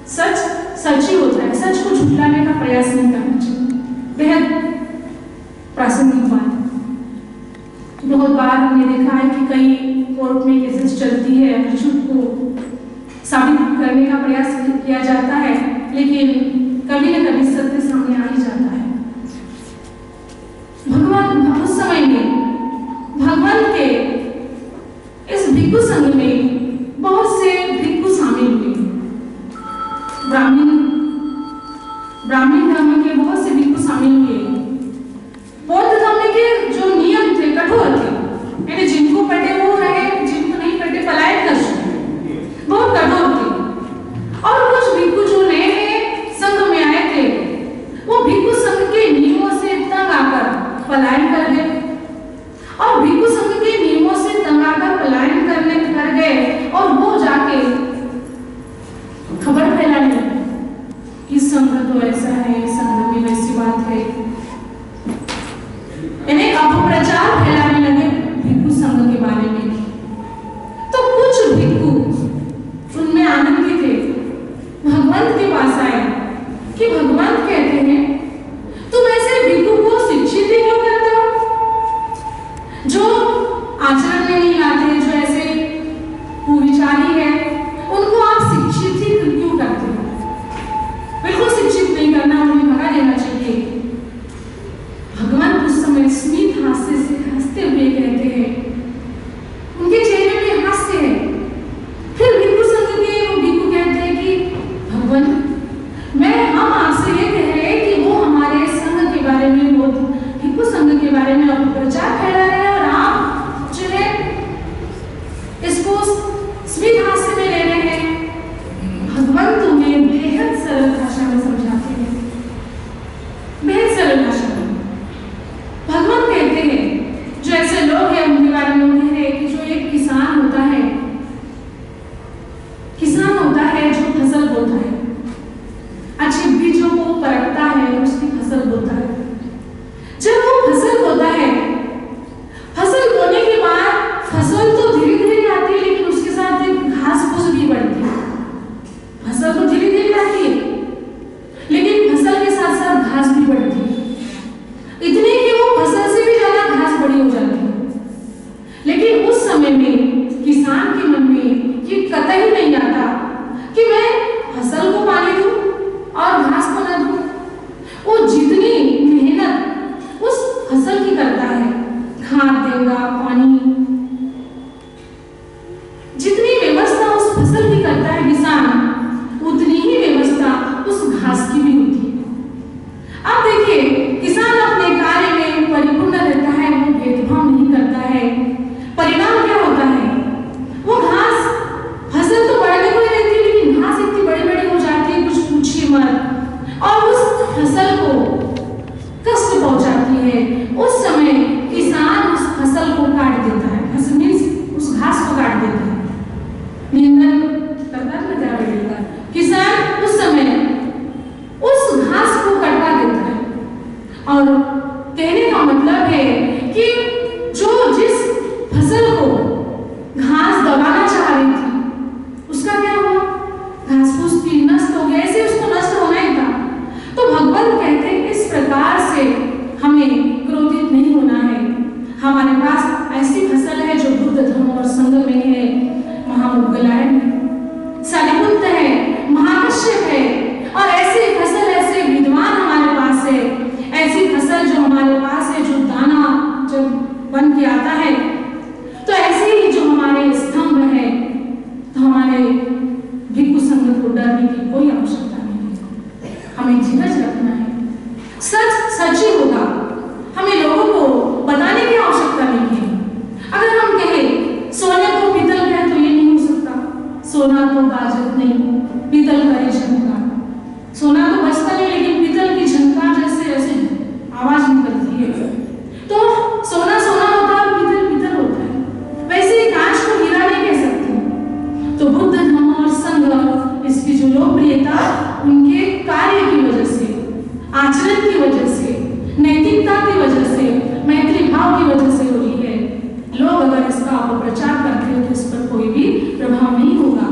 सच सच ही होता है, सच को झुठलाने का प्रयास नहीं करना चाहिए। बेहद प्रासंगिक बात है। बहुत बार हमने देखा है कि कई कोर्ट में केसेस चलती है, अगर झूठ को साबित करने का प्रयास किया जाता है, लेकिन कभी न कभी सत्य सामने आ ही जाता है। भगवान उस समय में भगवान के इस भिक्षु संघ में बहुत से भिक्षु शामिल हुए। ब्राह्मण धर्म के बहुत से भिक्षु शामिल हुए। बौद्ध धर्म के जो नियम थे कठोर थे, यानी जिनको पढ़े वो रहे, जिनको नहीं पढ़े पलायन कर चुके, बहुत कठोर थे। और कुछ भिक्षु जो नए संघ में आए थे, वो भिक्षु संघ के नियमों से तंग आकर पलायन कर गए, और भिक्षु संघ के नियमों से तंग आकर पलायन कर गए, और वो जाके खबर फैलाने लगे कि संघ तो ऐसा है, संघ में वैसी बात है, यानी अपप्रचार फैलाने लगे भिक्षु संघ के बारे में। तो कुछ भिक्षु उनमें आनंदित थे, भगवान के पास आए कि भगवान कहते हैं तुम ऐसे भिक्षु को शिक्षित ही क्यों करते हो, जो आचरण में नहीं आते, जो ऐसे कुविचारी है, उनको आप शिक्षित ही क्यों करते हो? बिल्कुल शिक्षित नहीं करना, उन्हें भगा देना चाहिए। भगवान उस समय स्मित हास्य से हंसते हुए कहते हैं, उनके चेहरे में हास्य है। फिर भिक्षु संघ के वो भिक्षु कहते हैं कि भगवान, हम आपसे ये कह रहे हैं कि वो हमारे संघ के बारे में, वो भिक्षु संघ के बारे में अपप्रचार फैला रहे हैं, और आप जो है इसको स्मित हास्य में ले रहे हैं। भगवान तुम्हें बेहद सरल भाषा में समझाते हैं, बेहद सरल भाषा में। भगवान कहते हैं जो ऐसे लोग हैं उनके बारे में कह रहे हैं कि जो एक किसान होता है जो फसल बोता है, अच्छे बीजों को परखता है, उसकी फसल बोता है। जब वो फसल बोता है, फसल बोने के बाद फसल तो धीरे धीरे आती है, लेकिन उसके साथ एक घास फूस भी बढ़ती है। फसल तो धीरे धीरे आती है, लेकिन फसल के साथ साथ घास भी बढ़ती है, इतने कि वो फसल से भी ज्यादा घास बड़ी हो जाती है। लेकिन उस समय में किसान के मन में ये कतई नहीं आता कि मैं फसल को पानी दूं और घास को न दूं। वो जितनी मेहनत उस फसल की करता है, खाद देगा, पानी, जितनी व्यवस्था उस फसल की करता है किसान, उतनी ही व्यवस्था उस घास की भी होती है। अब देखिए, किसान अपने कार्य में परिपूर्ण रहता है, वो भेदभाव नहीं करता है। परिणाम क्या होता है? वो घास, फसल तो बढ़ने को ही रहती है, लेकिन घास इतनी बड़ी बड़ी हो जाती है, कुछ पूछिए मत, और उस फसल को कष्ट पहुंचाती है। उस समय किसान उस फसल को काट देता है, फसल मीन्स उस घास को काट देता है, निंदन करता है क्या बोलेगा, किसान उस समय उस घास को कटवा देता है। और कहने का मतलब है कि जो जिस फसल को घास दबाना चाह रही थी, उसका क्या हुआ? घास फूस थी, नष्ट हो गया, ऐसे उसको नष्ट होना ही था। तो भगवान कहते हैं इस प्रकार से हमें क्रोधित नहीं होना है। हमारे पास ऐसी फसल है जो बुद्ध धर्म और संघ में है, महामुद्गलायन है, सारिपुत्र है, महाकश्यप है, और ऐसी फसल, ऐसे विद्वान हमारे पास है, ऐसी फसल जो हमारे पास है, जो दाना जब बन के आता है, तो ऐसे ही जो हमारे स्तंभ है, तो हमारे भिक्षु संघ को डरने की कोई आवश्यकता नहीं है। हमें धीरज रखना है, सच सच ही होगा, हमें लोगों को बताने की आवश्यकता नहीं है। अगर हम कहें सोने को पीतल है तो ये नहीं हो सकता, सोना तो बाजत नहीं, पीतल का ही झनकार, सोना तो बचता नहीं, लेकिन पीतल की झनकार जैसे ऐसे आवाज निकलती है, तो सोना सोना होता है, पीतल पीतल होता है। वैसे ही कांच को हीरा नहीं कह सकते। तो बुद्ध धर्म और संघ, इसकी जो लोकप्रियता उनके कार्य की वजह से, आचरण की वजह से, नैतिकता की वजह से, मैत्री भाव की वजह से हो रही है। लोग अगर इसका अपप्रचार करते हैं तो इस पर कोई भी प्रभाव नहीं होगा।